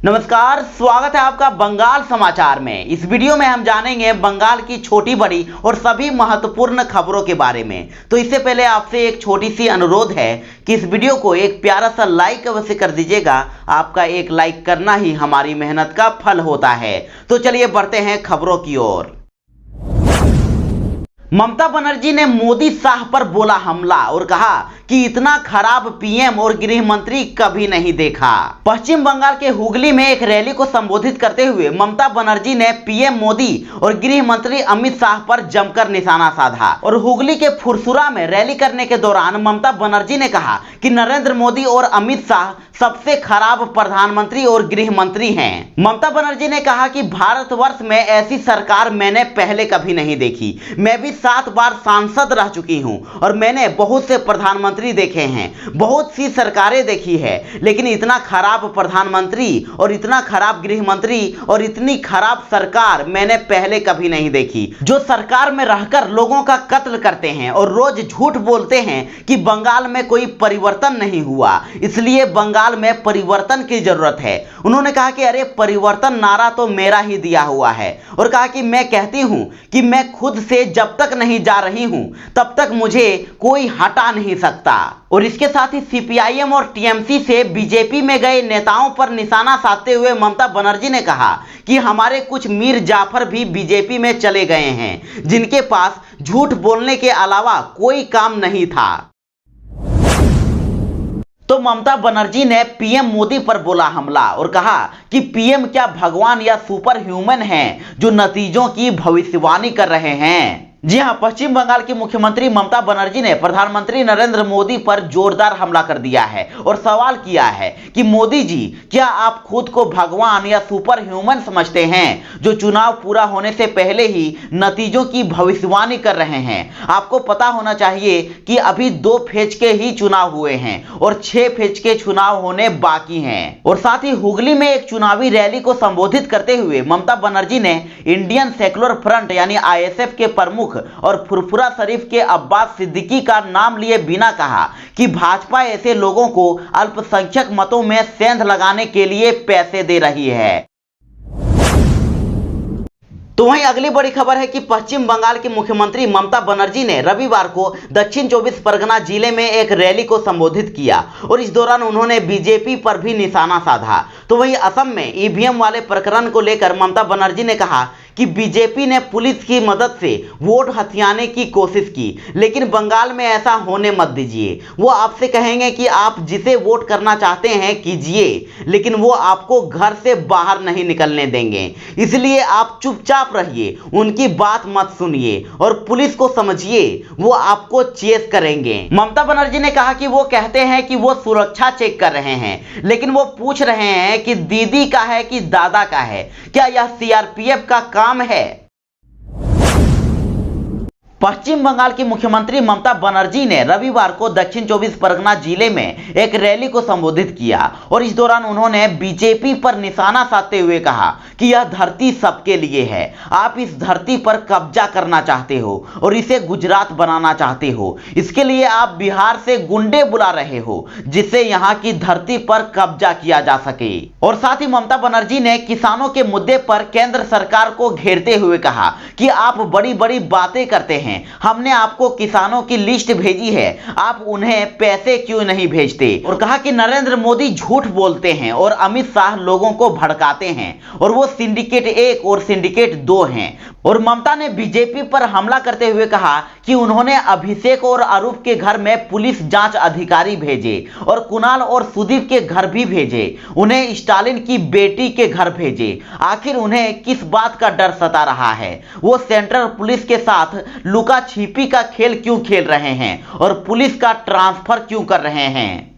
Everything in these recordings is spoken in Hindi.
नमस्कार, स्वागत है आपका बंगाल समाचार में। इस वीडियो में हम जानेंगे बंगाल की छोटी बड़ी और सभी महत्वपूर्ण खबरों के बारे में। तो इससे पहले आपसे एक छोटी सी अनुरोध है कि इस वीडियो को एक प्यारा सा लाइक अवश्य कर दीजिएगा। आपका एक लाइक करना ही हमारी मेहनत का फल होता है। तो चलिए बढ़ते हैं खबरों की ओर। ममता बनर्जी ने मोदी शाह पर बोला हमला और कहा कि इतना खराब पीएम और गृह मंत्री कभी नहीं देखा। पश्चिम बंगाल के हुगली में एक रैली को संबोधित करते हुए ममता बनर्जी ने पीएम मोदी और गृह मंत्री अमित शाह पर जमकर निशाना साधा और हुगली के फुरसुरा में रैली करने के दौरान ममता बनर्जी ने कहा कि नरेंद्र मोदी और अमित शाह सबसे खराब प्रधानमंत्री और गृह मंत्री हैं। ममता बनर्जी ने कहा कि भारतवर्ष में ऐसी सरकार मैंने पहले कभी नहीं देखी। मैं भी 7 बार सांसद रह चुकी हूं और मैंने बहुत से प्रधानमंत्री देखे हैं, बहुत सी सरकारें देखी है, लेकिन इतना खराब प्रधानमंत्री और इतना खराब गृह मंत्री और इतनी खराब सरकार मैंने पहले कभी नहीं देखी, जो सरकार में रहकर लोगों का कत्ल करते हैं और रोज झूठ बोलते हैं कि बंगाल में कोई परिवर्तन नहीं हुआ, इसलिए बंगाल में परिवर्तन की जरूरत है। उन्होंने कहा कि अरे परिवर्तन नारा तो मेरा ही दिया हुआ है और कहा कि मैं कहती हूं कि मैं खुद से जब तक नहीं जा रही हूं तब तक मुझे कोई हटा नहीं सकता। और इसके साथ ही सीपीआईएम और टीएमसी से बीजेपी में गए नेताओं पर निशाना साधते हुए ममता बनर्जी ने कहा कि हमारे कुछ मीर जाफर भी बीजेपी में चले गए हैं, जिनके पास झूठ बोलने के अलावा कोई काम नहीं था। तो ममता बनर्जी ने पीएम मोदी पर बोला हमला और कहा कि पीएम क्या भगवान या सुपर ह्यूमन हैं जो नतीजों की भविष्यवाणी कर रहे हैं। जी हां, पश्चिम बंगाल की मुख्यमंत्री ममता बनर्जी ने प्रधानमंत्री नरेंद्र मोदी पर जोरदार हमला कर दिया है और सवाल किया है कि मोदी जी, क्या आप खुद को भगवान या सुपर ह्यूमन समझते हैं जो चुनाव पूरा होने से पहले ही नतीजों की भविष्यवाणी कर रहे हैं। आपको पता होना चाहिए कि अभी 2 फेज के ही चुनाव हुए हैं और 6 फेज के चुनाव होने बाकी हैं। और साथ ही हुगली में एक चुनावी रैली को संबोधित करते हुए ममता बनर्जी ने इंडियन सेक्युलर फ्रंट यानी आईएसएफ के प्रमुख और फुरफुरा शरीफ के अब्बास सिद्दीकी का नाम लिए बिना कहा कि भाजपा ऐसे लोगों को अल्पसंख्यक मतों में सेंध लगाने के लिए पैसे दे रही है। तो वहीं अगली बड़ी खबर है कि पश्चिम बंगाल की मुख्यमंत्री ममता बनर्जी ने रविवार को दक्षिण 24 परगना जिले में एक रैली को संबोधित किया और इस दौरान उन्होंने बीजेपी पर भी निशाना साधा। तो वहीं असम में ईवीएम वाले प्रकरण को लेकर ममता बनर्जी ने कहा कि बीजेपी ने पुलिस की मदद से वोट हथियाने की कोशिश की, लेकिन बंगाल में ऐसा होने मत दीजिए। वो आपसे कहेंगे कि आप जिसे वोट करना चाहते हैं कीजिए, लेकिन वो आपको घर से बाहर नहीं निकलने देंगे, इसलिए आप चुपचाप रहिए, उनकी बात मत सुनिए और पुलिस को समझिए, वो आपको चेस करेंगे। ममता बनर्जी ने कहा कि वो कहते हैं कि वो सुरक्षा चेक कर रहे हैं, लेकिन वो पूछ रहे हैं कि दीदी का है कि दादा का है, क्या यह सीआरपीएफ का काम है। पश्चिम बंगाल की मुख्यमंत्री ममता बनर्जी ने रविवार को दक्षिण 24 परगना जिले में एक रैली को संबोधित किया और इस दौरान उन्होंने बीजेपी पर निशाना साधते हुए कहा कि यह धरती सबके लिए है। आप इस धरती पर कब्जा करना चाहते हो और इसे गुजरात बनाना चाहते हो, इसके लिए आप बिहार से गुंडे बुला रहे हो जिससे यहां की धरती पर कब्जा किया जा सके। और साथ ही ममता बनर्जी ने किसानों के मुद्दे पर केंद्र सरकार को घेरते हुए कहा कि आप बड़ी बड़ी बातें करते हैं, हमने आपको किसानों की लिस्ट भेजी है, आप उन्हें पैसे क्यों नहीं भेजते। और कहा कि नरेंद्र मोदी झूठ बोलते हैं और अमित शाह लोगों को भड़काते हैं और वो सिंडिकेट 1 और सिंडिकेट 2 हैं। और ममता ने बीजेपी पर हमला करते हुए कहा कि उन्होंने अभिषेक और अरूप के घर में पुलिस जांच अधिकारी भेजे और कुणाल और सुदीप के घर भी भेजे, उन्हें स्टालिन की बेटी के घर भेजे। आखिर उन्हें किस बात का डर सता रहा है? वो सेंट्रल पुलिस के साथ लुका छिपी का खेल क्यों खेल रहे हैं और पुलिस का ट्रांसफर क्यों कर रहे हैं?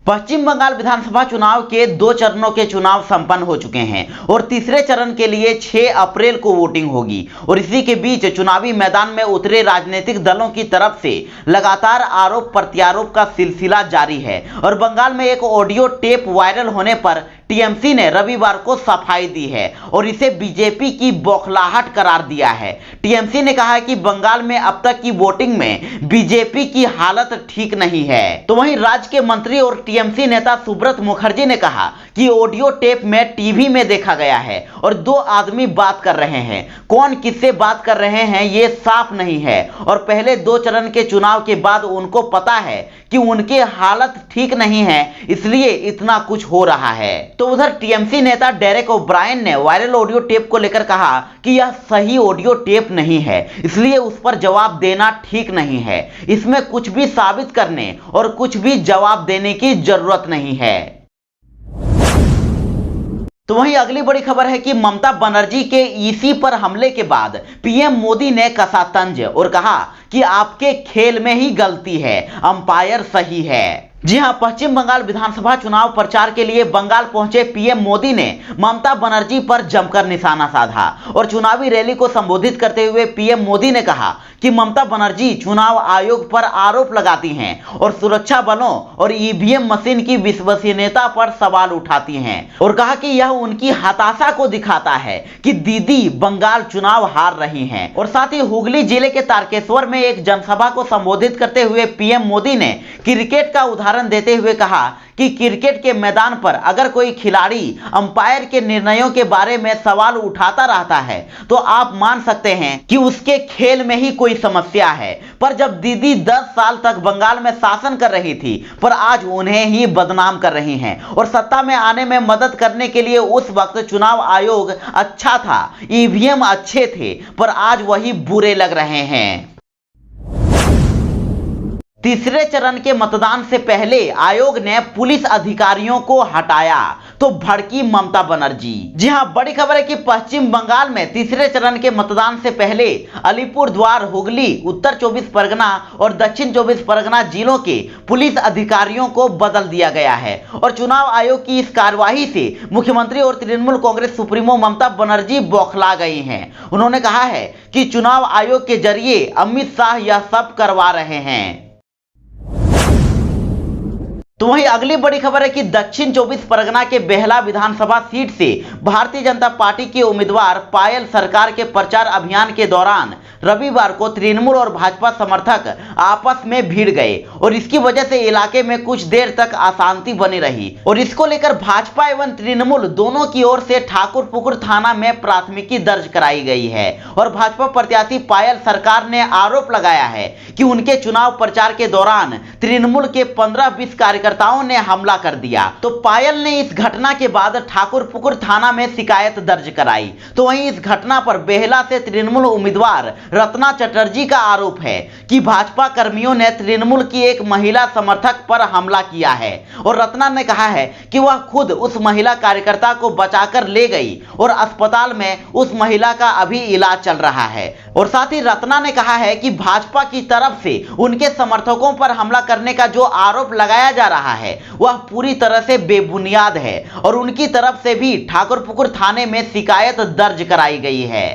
पश्चिम बंगाल विधानसभा चुनाव के 2 चरणों के चुनाव संपन्न हो चुके हैं और तीसरे चरण के लिए 6 अप्रैल को वोटिंग होगी। और इसी के बीच चुनावी मैदान में उतरे राजनीतिक दलों की तरफ से लगातार आरोप प्रत्यारोप का सिलसिला जारी है और बंगाल में एक ऑडियो टेप वायरल होने पर टीएमसी ने रविवार को सफाई दी है और इसे बीजेपी की बौखलाहट करार दिया है। टीएमसी ने कहा है कि बंगाल में अब तक की वोटिंग में बीजेपी की हालत ठीक नहीं है। तो वहीं राज्य के मंत्री और टीएमसी नेता सुब्रत मुखर्जी ने कहा कि ऑडियो टेप में टीवी में देखा गया है और दो आदमी बात कर रहे हैं, कौन किससे बात कर रहे हैं ये साफ नहीं है और पहले 2 चरण के चुनाव के बाद उनको पता है कि उनकी हालत ठीक नहीं है, इसलिए इतना कुछ हो रहा है। तो उधर टीएमसी नेता डेरेक ओब्रायन ने वायरल ऑडियो टेप को लेकर कहा कि यह सही ऑडियो टेप नहीं है, इसलिए उस पर जवाब देना ठीक नहीं है। इसमें कुछ भी साबित करने और कुछ भी जवाब देने की जरूरत नहीं है। तो वहीं अगली बड़ी खबर है कि ममता बनर्जी के ईसी पर हमले के बाद पीएम मोदी ने कसा तंज और कहा कि आपके खेल में ही गलती है, अंपायर सही है। जी हां, पश्चिम बंगाल विधानसभा चुनाव प्रचार के लिए बंगाल पहुंचे पीएम मोदी ने ममता बनर्जी पर जमकर निशाना साधा और चुनावी रैली को संबोधित करते हुए पीएम मोदी ने कहा कि ममता बनर्जी चुनाव आयोग पर आरोप लगाती हैं और सुरक्षा बलों और ईवीएम मशीन की विश्वसनीयता पर सवाल उठाती हैं और कहा कि यह उनकी हताशा को दिखाता है कि दीदी बंगाल चुनाव हार रही हैं। और साथ ही हुगली जिले के तारकेश्वर में एक जनसभा को संबोधित करते हुए पीएम मोदी ने क्रिकेट का उदाहरण देते हुए कहा कि क्रिकेट के मैदान पर अगर कोई खिलाड़ी अंपायर के निर्णयों के बारे में सवाल उठाता रहता है तो आप मान सकते हैं कि उसके खेल में ही कोई समस्या है। पर जब दीदी 10 साल तक बंगाल में शासन कर रही थी पर आज उन्हें ही बदनाम कर रही हैं और सत्ता में आने में मदद करने के लिए उस वक्त चुनाव आयोग अच्छा था, ईवीएम अच्छे थे, पर आज वही बुरे लग रहे हैं। तीसरे चरण के मतदान से पहले आयोग ने पुलिस अधिकारियों को हटाया तो भड़की ममता बनर्जी। जी हां, बड़ी खबर है कि पश्चिम बंगाल में तीसरे चरण के मतदान से पहले अलीपुरद्वार, हुगली, उत्तर 24 परगना और दक्षिण 24 परगना जिलों के पुलिस अधिकारियों को बदल दिया गया है और चुनाव आयोग की इस कार्यवाही से मुख्यमंत्री और तृणमूल कांग्रेस सुप्रीमो ममता बनर्जी बौखला गई हैं। उन्होंने कहा है कि चुनाव आयोग के जरिए अमित शाह यह सब करवा रहे हैं। तो वहीं अगली बड़ी खबर है कि दक्षिण 24 परगना के बेहला विधानसभा सीट से भारतीय जनता पार्टी के उम्मीदवार पायल सरकार के प्रचार अभियान के दौरान रविवार को तृणमूल और भाजपा समर्थक आपस में भिड़ गए और इसकी वजह से इलाके में कुछ देर तक अशांति बनी रही और इसको लेकर भाजपा एवं तृणमूल दोनों की ओर से ठाकुरपुकुर थाना में प्राथमिकी दर्ज कराई गई है और भाजपा प्रत्याशी पायल सरकार ने आरोप लगाया है कि उनके चुनाव प्रचार के दौरान तृणमूल के 15-20 कार्यकर्ताओं ने हमला कर दिया। तो पायल ने इस घटना के बाद ठाकुरपुकुर थाना में शिकायत दर्ज कराई। तो वहीं इस घटना पर बेहला से तृणमूल उम्मीदवार रत्ना चटर्जी का आरोप है कि भाजपा कर्मियों ने तृणमूल की एक महिला समर्थक पर हमला किया है और रत्ना ने कहा है कि वह खुद उस महिला कार्यकर्ता को बचाकर ले गई और अस्पताल में उस महिला का अभी इलाज चल रहा है। और साथ ही रत्ना ने कहा है कि भाजपा की तरफ से उनके समर्थकों पर हमला करने का जो आरोप लगाया जा रहा है वह पूरी तरह से बेबुनियाद है और उनकी तरफ से भी ठाकुरपुकुर थाने में शिकायत दर्ज कराई गई है।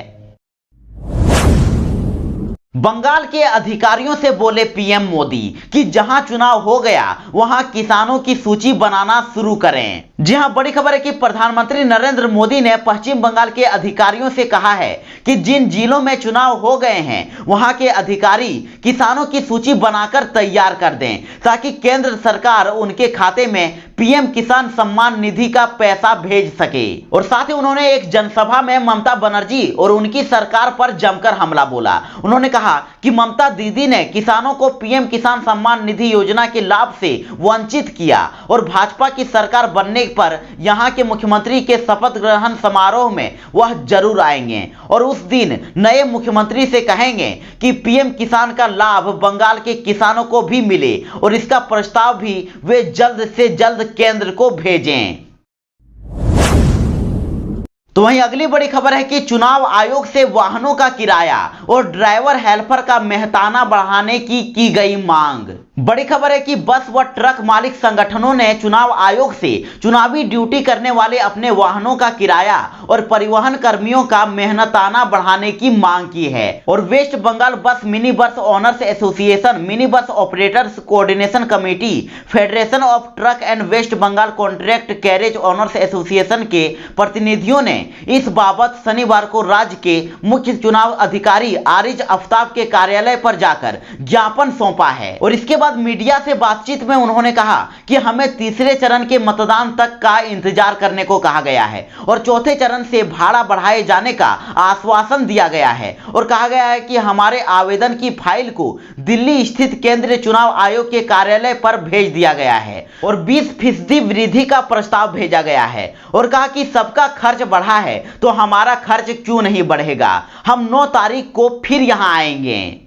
बंगाल के अधिकारियों से बोले पीएम मोदी कि जहां चुनाव हो गया वहां किसानों की सूची बनाना शुरू करें। जी हां, बड़ी खबर है कि प्रधानमंत्री नरेंद्र मोदी ने पश्चिम बंगाल के अधिकारियों से कहा है कि जिन जिलों में चुनाव हो गए हैं वहां के अधिकारी किसानों की सूची बनाकर तैयार कर दें ताकि केंद्र सरकार उनके खाते में पीएम किसान सम्मान निधि का पैसा भेज सके। और साथ ही उन्होंने एक जनसभा में ममता बनर्जी और उनकी सरकार पर जमकर हमला बोला। उन्होंने कहा कि ममता दीदी ने किसानों को पीएम किसान सम्मान निधि योजना के लाभ से वंचित किया और भाजपा की सरकार बनने पर यहां के मुख्यमंत्री के शपथ ग्रहण समारोह में वह जरूर आएंगे और उस दिन नए मुख्यमंत्री से कहेंगे कि पीएम किसान का लाभ बंगाल के किसानों को भी मिले और इसका प्रस्ताव भी वे जल्द से जल्द केंद्र को भेजें। तो वहीं अगली बड़ी खबर है कि चुनाव आयोग से वाहनों का किराया और ड्राइवर हेल्पर का मेहताना बढ़ाने की गई मांग। बड़ी खबर है कि बस व ट्रक मालिक संगठनों ने चुनाव आयोग से चुनावी ड्यूटी करने वाले अपने वाहनों का किराया और परिवहन कर्मियों का मेहनताना बढ़ाने की मांग की है। और waste Bengal bus mini bus owners association, mini bus operators coordination committee, federation of truck and west Bengal contract carriage owners association के प्रतिनिधियों ने इस बाबत शनिवार को राज्य के मुख्य चुनाव अधिकारी आरिज आफ्ताब के कार्यालय पर जाकर ज्ञापन सौंपा है। और इसके बाद मीडिया से बातचीत में उन्होंने कहा कि हमें तीसरे चरण के मतदान तक का इंतजार करने को कहा गया है और चौथे चरण से भाड़ा बढ़ाए जाने का आश्वासन दिया गया है और कहा गया है कि हमारे आवेदन की फाइल को दिल्ली स्थित केंद्रीय चुनाव आयोग के कार्यालय पर भेज दिया गया है और 20% वृद्धि का प्रस्ताव भेजा गया है और कहा कि सबका खर्च बढ़ा है तो हमारा खर्च क्यों नहीं बढ़ेगा, हम 9 तारीख को फिर यहां आएंगे।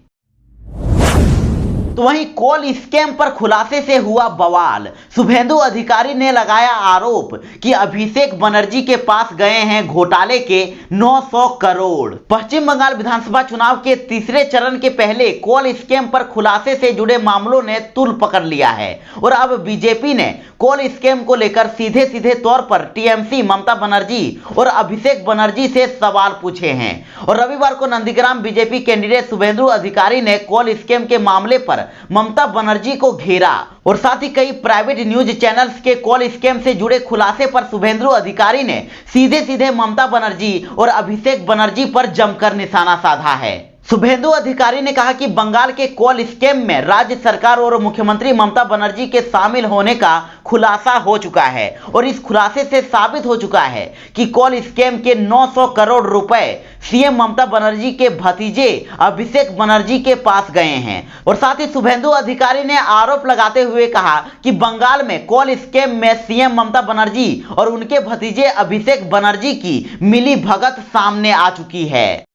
तो वहीं कॉल स्कैम पर खुलासे से हुआ बवाल। शुभेंदु अधिकारी ने लगाया आरोप कि अभिषेक बनर्जी के पास गए हैं घोटाले के 900 करोड़। पश्चिम बंगाल विधानसभा चुनाव के तीसरे चरण के पहले कॉल स्कैम पर खुलासे से जुड़े मामलों ने तूल पकड़ लिया है और अब बीजेपी ने कॉल स्कैम को लेकर सीधे सीधे तौर पर टीएमसी ममता बनर्जी और अभिषेक बनर्जी से सवाल पूछे हैं। और रविवार को नंदीग्राम बीजेपी कैंडिडेट शुभेंदु अधिकारी ने कॉल स्कैम के मामले पर ममता बनर्जी को घेरा और साथ ही कई प्राइवेट न्यूज चैनल्स के कॉल स्कैम से जुड़े खुलासे पर शुभेंदु अधिकारी ने सीधे सीधे ममता बनर्जी और अभिषेक बनर्जी पर जमकर निशाना साधा है। शुभेंदु अधिकारी ने कहा कि बंगाल के कॉल स्कैम में राज्य सरकार और मुख्यमंत्री ममता बनर्जी के शामिल होने का खुलासा हो चुका है और इस खुलासे से साबित हो चुका है कि कॉल स्कैम के 900 करोड़ रुपए सीएम ममता बनर्जी के भतीजे अभिषेक बनर्जी के पास गए हैं। और साथ ही शुभेंदु अधिकारी ने आरोप लगाते हुए कहा कि बंगाल में कॉल स्कैम में सीएम ममता बनर्जी और उनके भतीजे अभिषेक बनर्जी की मिली भगत सामने आ चुकी है।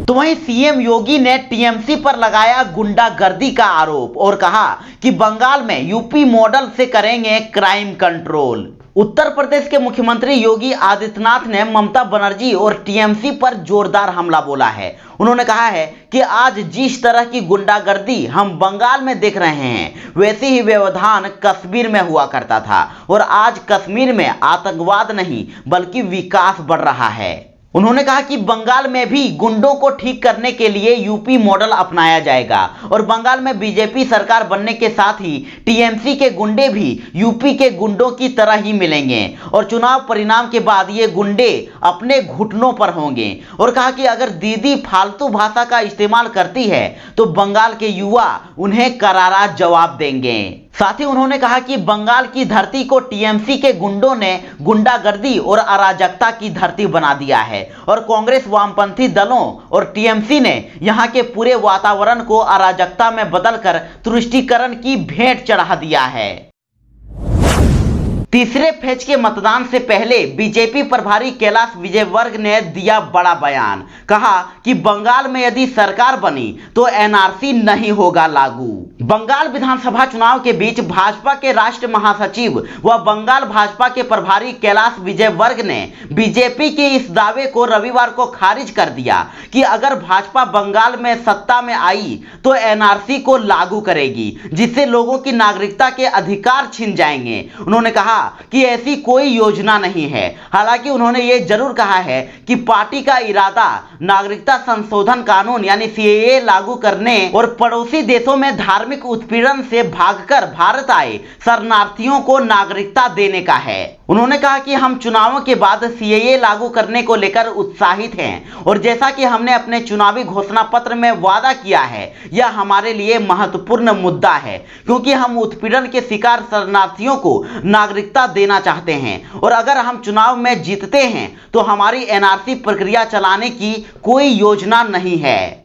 तो वहीं सीएम योगी ने टीएमसी पर लगाया गुंडागर्दी का आरोप और कहा कि बंगाल में यूपी मॉडल से करेंगे क्राइम कंट्रोल। उत्तर प्रदेश के मुख्यमंत्री योगी आदित्यनाथ ने ममता बनर्जी और टीएमसी पर जोरदार हमला बोला है। उन्होंने कहा है कि आज जिस तरह की गुंडागर्दी हम बंगाल में देख रहे हैं वैसी ही व्यवधान कश्मीर में हुआ करता था और आज कश्मीर में आतंकवाद नहीं बल्कि विकास बढ़ रहा है। उन्होंने कहा कि बंगाल में भी गुंडों को ठीक करने के लिए यूपी मॉडल अपनाया जाएगा और बंगाल में बीजेपी सरकार बनने के साथ ही टीएमसी के गुंडे भी यूपी के गुंडों की तरह ही मिलेंगे और चुनाव परिणाम के बाद ये गुंडे अपने घुटनों पर होंगे। और कहा कि अगर दीदी फालतू भाषा का इस्तेमाल करती है तो बंगाल के युवा उन्हें करारा जवाब देंगे। साथ ही उन्होंने कहा कि बंगाल की धरती को टीएमसी के गुंडों ने गुंडागर्दी और अराजकता की धरती बना दिया है और कांग्रेस, वामपंथी दलों और टीएमसी ने यहां के पूरे वातावरण को अराजकता में बदलकर तुष्टीकरण की भेंट चढ़ा दिया है। तीसरे फेज के मतदान से पहले बीजेपी प्रभारी कैलाश विजयवर्गीय ने दिया बड़ा बयान। कहा कि बंगाल में यदि सरकार बनी तो एनआरसी नहीं होगा लागू। बंगाल विधानसभा चुनाव के बीच भाजपा के राष्ट्रीय महासचिव व बंगाल भाजपा के प्रभारी कैलाश विजयवर्गीय ने बीजेपी के इस दावे को रविवार को खारिज कर दिया कि अगर भाजपा बंगाल में सत्ता में आई तो एनआरसी को लागू करेगी जिससे लोगों की नागरिकता के अधिकार छिन जाएंगे। उन्होंने कहा कि ऐसी कोई योजना नहीं है। हालांकि उन्होंने ये जरूर कहा है कि पार्टी का इरादा नागरिकता संशोधन कानून यानी सीएए लागू करने और पड़ोसी देशों में धार्मिक उत्पीड़न से भागकर भारत आए शरणार्थियों को नागरिकता देने का है। उन्होंने कहा कि हम चुनावों के बाद सीएए लागू करने को लेकर उत्साहित हैं और जैसा कि हमने अपने चुनावी घोषणा पत्र में वादा किया है यह हमारे लिए महत्वपूर्ण मुद्दा है क्योंकि हम उत्पीड़न के शिकार शरणार्थियों को नागरिकता देना चाहते हैं और अगर हम चुनाव में जीतते हैं तो हमारी एनआरसी प्रक्रिया चलाने की कोई योजना नहीं है।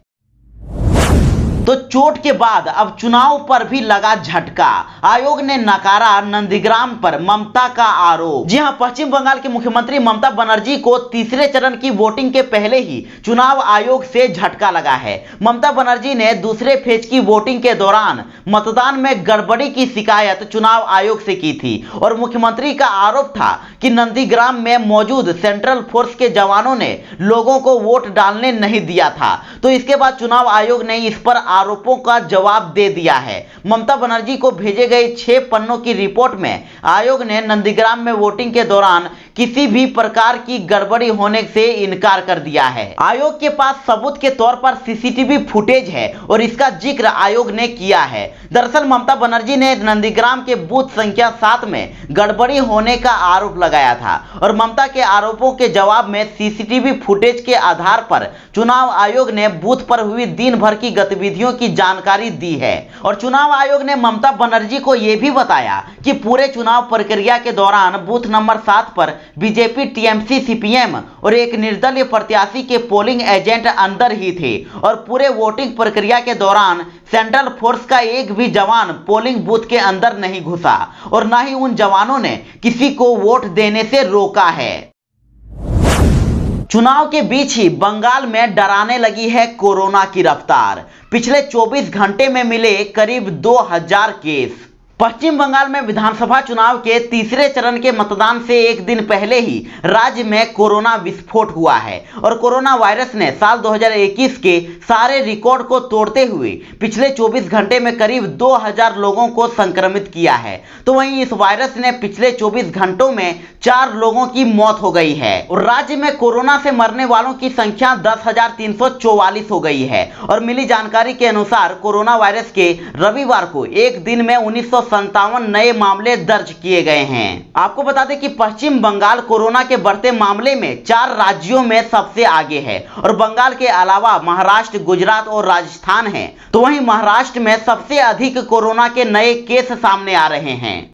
तो चोट के बाद अब चुनाव पर भी लगा झटका। आयोग ने नकारा नंदीग्राम पर ममता का आरोप। जी हां, पश्चिम बंगाल के मुख्यमंत्री ममता बनर्जी को तीसरे चरण की वोटिंग के पहले ही चुनाव आयोग से झटका लगा है। ममता बनर्जी ने दूसरे फेज की वोटिंग के दौरान मतदान में गड़बड़ी की शिकायत चुनाव आयोग से की थी और मुख्यमंत्री का आरोप था कि नंदीग्राम में मौजूद सेंट्रल फोर्स के जवानों ने लोगों को वोट डालने नहीं दिया था। तो इसके बाद चुनाव आयोग ने इस पर आरोपों का जवाब दे दिया है। ममता बनर्जी को भेजे गए 6 पन्नों की रिपोर्ट में आयोग ने नंदीग्राम में वोटिंग के दौरान किसी भी प्रकार की गड़बड़ी होने से इनकार कर दिया है। आयोग के पास सबूत के तौर पर सीसीटीवी फुटेज है और इसका जिक्र आयोग ने किया है। दरअसल ममता बनर्जी ने नंदीग्राम के बूथ संख्या 7 में गड़बड़ी होने का आरोप लगाया था और ममता के आरोपों के जवाब में सीसीटीवी फुटेज के आधार पर चुनाव आयोग ने बूथ पर हुई दिन भर की गतिविधियों की जानकारी दी है। और चुनाव आयोग ने ममता बनर्जी को यह भी बताया कि पूरे चुनाव प्रक्रिया के दौरान बूथ नंबर 7 पर बीजेपी, टीएमसी, सीपीएम और एक निर्दलीय प्रत्याशी के पोलिंग एजेंट अंदर ही थे और पूरे वोटिंग प्रक्रिया के दौरान सेंट्रल फोर्स का एक भी जवान पोलिंग बूथ के अंदर नहीं घुसा और न ही उन जवानों ने किसी को वोट देने से रोका है। चुनाव के बीच ही बंगाल में डराने लगी है कोरोना की रफ्तार। पिछले 24 घंटे में मिले करीब 2000 केस। पश्चिम बंगाल में विधानसभा चुनाव के तीसरे चरण के मतदान से एक दिन पहले ही राज्य में कोरोना विस्फोट हुआ है और कोरोना वायरस ने साल 2021 के सारे रिकॉर्ड को तोड़ते हुए पिछले 24 घंटे में करीब 2000 लोगों को संक्रमित किया है। तो वहीं इस वायरस ने पिछले 24 घंटों में 4 लोगों की मौत हो गई है और राज्य में कोरोना से मरने वालों की संख्या 10,344 हो गई है। और मिली जानकारी के अनुसार कोरोना वायरस के रविवार को एक दिन में 1957 नए मामले दर्ज किए गए हैं। आपको बता दें कि पश्चिम बंगाल कोरोना के बढ़ते मामले में 4 राज्यों में सबसे आगे है और बंगाल के अलावा महाराष्ट्र, गुजरात और राजस्थान है। तो वहीं महाराष्ट्र में सबसे अधिक कोरोना के नए केस सामने आ रहे हैं।